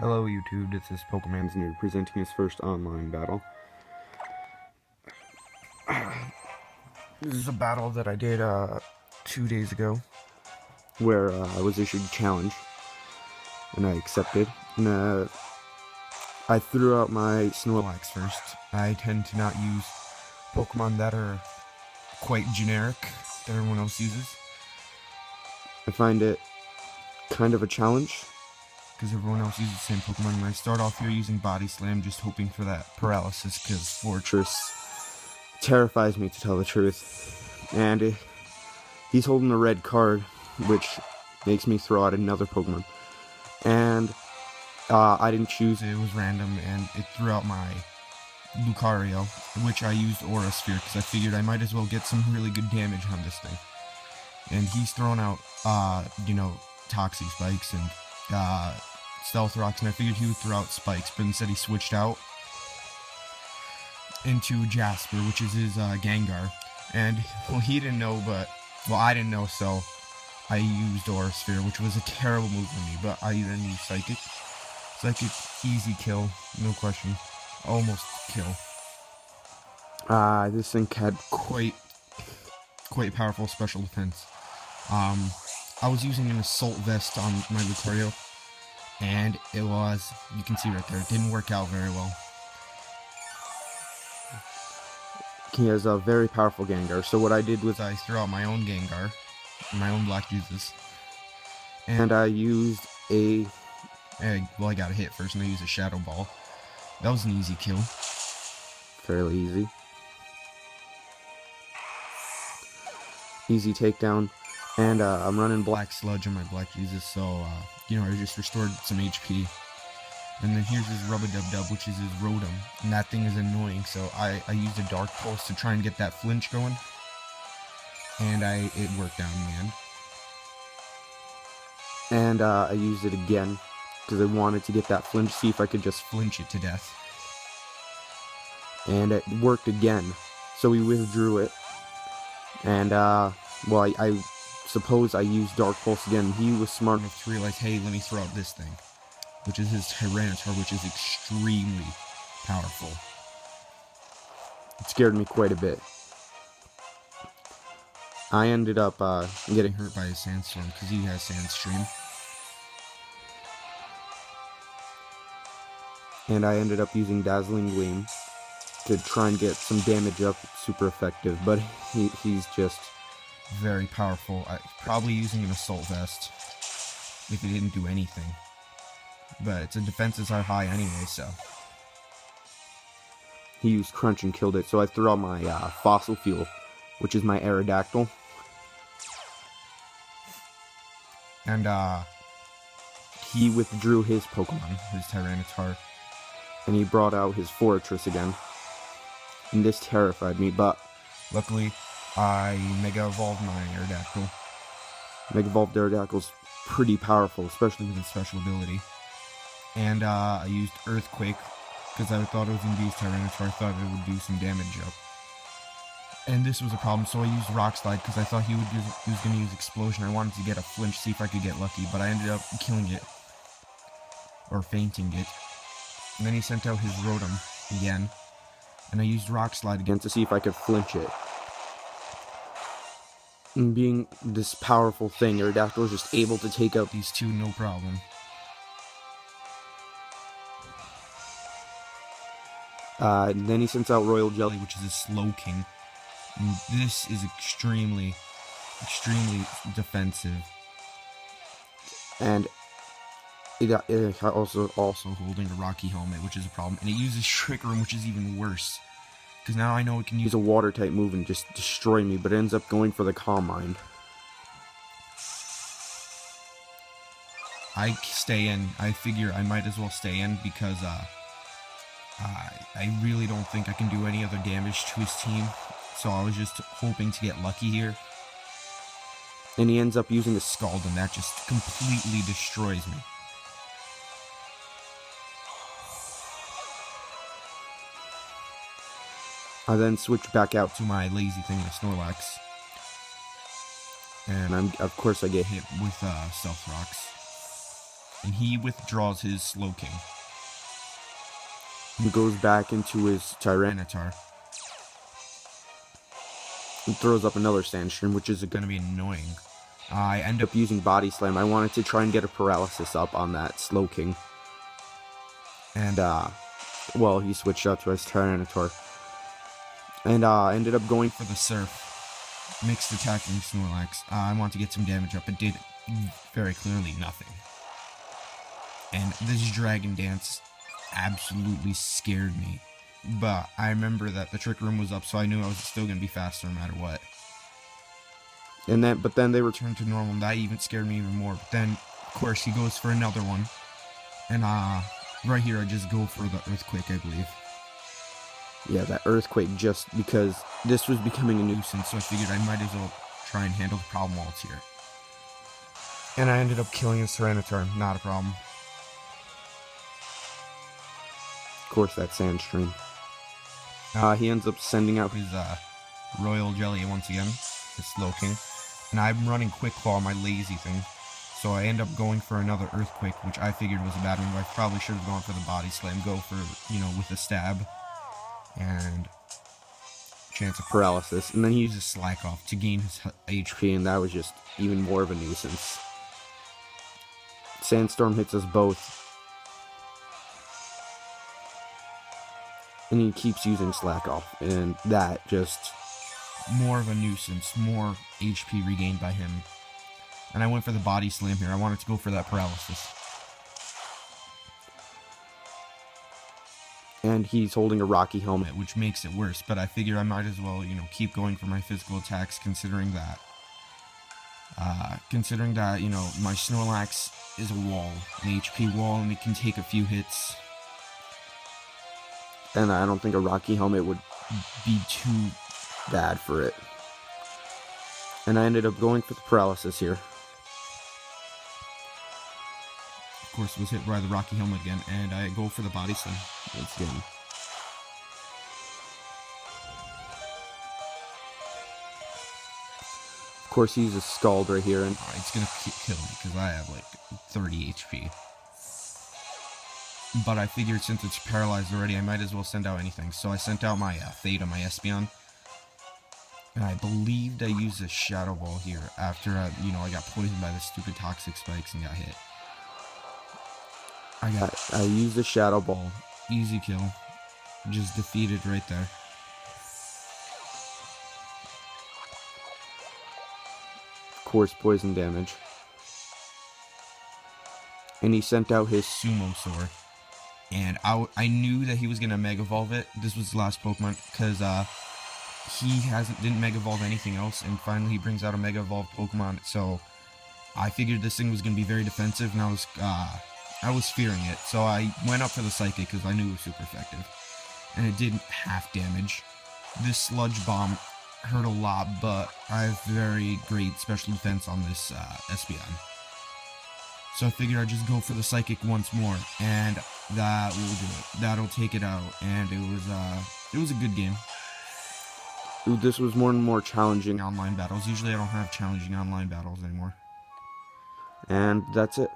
Hello YouTube, this is Pokemon's New presenting his first online battle. This is a battle that I did 2 days ago, where I was issued a challenge, and I accepted. And I threw out my Snorlax first. I tend to not use Pokemon that are quite generic, that everyone else uses. I find it kind of a challenge, because everyone else uses the same Pokemon, and I start off here using Body Slam, just hoping for that paralysis, because Fortress terrifies me, to tell the truth. And he's holding a red card, which makes me throw out another Pokemon. And I didn't choose it, it was random, and it threw out my Lucario, which I used Aura Sphere, because I figured I might as well get some really good damage on this thing. And he's thrown out, Toxic Spikes and Stealth Rocks, and I figured he would throw out Spikes, but instead he switched out into Jasper, which is his Gengar. And, well, he didn't know, I didn't know, so I used Aura Sphere, which was a terrible move for me, but I then used Psychic. Psychic, easy kill, no question. Almost kill. This thing had quite powerful special defense. I was using an Assault Vest on my Lucario, and it was, you can see right there, it didn't work out very well. He has a very powerful Gengar, so what I did was I threw out my own Gengar, my own Black Jesus, and I used I got a hit first, and I used a Shadow Ball. That was an easy kill. Fairly easy. Easy takedown. And I'm running Black Sludge on my Black Jesus, so, I just restored some HP. And then here's his Rub-a-Dub-Dub, which is his Rotom. And that thing is annoying, so I used a Dark Pulse to try and get that flinch going. And it worked out in the end. And I used it again, because I wanted to get that flinch, see if I could just flinch it to death. And it worked again, so we withdrew it. And, I suppose I used Dark Pulse again. He was smart enough to realize, hey, let me throw out this thing, which is his Tyranitar, which is extremely powerful. It scared me quite a bit. I ended up getting hurt by his Sandstorm, because he has Sandstream. And I ended up using Dazzling Gleam to try and get some damage up. It's super effective, but he's just very powerful. Probably using an Assault Vest if it didn't do anything. But its defenses are high anyway, so. He used Crunch and killed it, so I threw out my Fossil Fuel, which is my Aerodactyl. And he withdrew his Pokemon, his Tyranitar, and he brought out his Fortress again. And this terrified me, but luckily I Mega Evolved my Aerodactyl. Mega Evolved Aerodactyl's pretty powerful, especially with its special ability. And I used Earthquake, because I thought it was going to be his Tyranitar. I thought it would do some damage up. And this was a problem, so I used Rock Slide, because I thought he was going to use Explosion. I wanted to get a flinch, see if I could get lucky, but I ended up killing it. Or fainting it. And then he sent out his Rotom again. And I used Rock Slide again to see if I could flinch it. And being this powerful thing, Aerodactyl was just able to take out these two no problem. And then he sends out Royal Jelly, which is a Slowking. And this is extremely defensive. And it also holding a Rocky Helmet, which is a problem. And it uses Trick Room, which is even worse. Because now I know it can use a water type move and just destroy me, but it ends up going for the Calm Mind. I stay in. I figure I might as well stay in because I really don't think I can do any other damage to his team. So I was just hoping to get lucky here. And he ends up using a Scald, and that just completely destroys me. I then switch back out to my lazy thing, my Snorlax. And of course I get hit with Stealth Rocks. and he withdraws his Slowking. He goes back into his Tyranitar and throws up another Sandstream, which is going to be annoying. I end up using Body Slam. I wanted to try and get a paralysis up on that Slowking. And, well, he switched out to his Tyranitar. And, ended up going for the Surf. Mixed attacking Snorlax. I want to get some damage up. It did very clearly nothing. And this Dragon Dance absolutely scared me. But I remember that the Trick Room was up, so I knew I was still going to be faster no matter what. But then they returned to normal, and that even scared me even more. But then, of course, he goes for another one. And, right here, I just go for the Earthquake, I believe. Yeah, that Earthquake, just because this was becoming a nuisance, so I figured I might as well try and handle the problem while it's here. And I ended up killing his Tyranitar, not a problem. Of course, that Sandstream. He ends up sending out his Royal Jelly once again, his Slowking. And I'm running Quick Claw, my lazy thing. So I end up going for another Earthquake, which I figured was a bad one, but I probably should have gone for the Body Slam, go for, with a stab. And chance of paralysis. And then he uses Slack Off to gain his HP, and that was just even more of a nuisance. Sandstorm hits us both. And he keeps using Slack Off, and that just more of a nuisance, more HP regained by him. And I went for the Body Slam here. I wanted to go for that paralysis. And he's holding a Rocky Helmet, which makes it worse, but I figure I might as well, keep going for my physical attacks, considering that, my Snorlax is a wall, an HP wall, and it can take a few hits. And I don't think a Rocky Helmet would be too bad for it. And I ended up going for the paralysis here. Of course, was hit by the Rocky Helmet again, and I go for the Body Slam once again. Of course, he uses Scald right here, and it's gonna kill me because I have like 30 HP. But I figured since it's paralyzed already, I might as well send out anything. So I sent out my Theta, my Espeon. And I believed I used a Shadow Ball here after, I got poisoned by the stupid Toxic Spikes and got hit. I used the Shadow Ball. Easy kill. Just defeated right there. Of course, poison damage. And he sent out his Sumo Sword. And I knew that he was going to Mega Evolve it. This was the last Pokemon, because he didn't Mega Evolve anything else, and finally he brings out a Mega Evolved Pokemon, so I figured this thing was going to be very defensive, and I was fearing it, so I went up for the Psychic, because I knew it was super effective, and it did half damage. This Sludge Bomb hurt a lot, but I have very great special defense on this Espeon. So I figured I'd just go for the Psychic once more, and that will do it. That'll take it out, and it was a good game. This was more and more challenging online battles. Usually I don't have challenging online battles anymore. And that's it.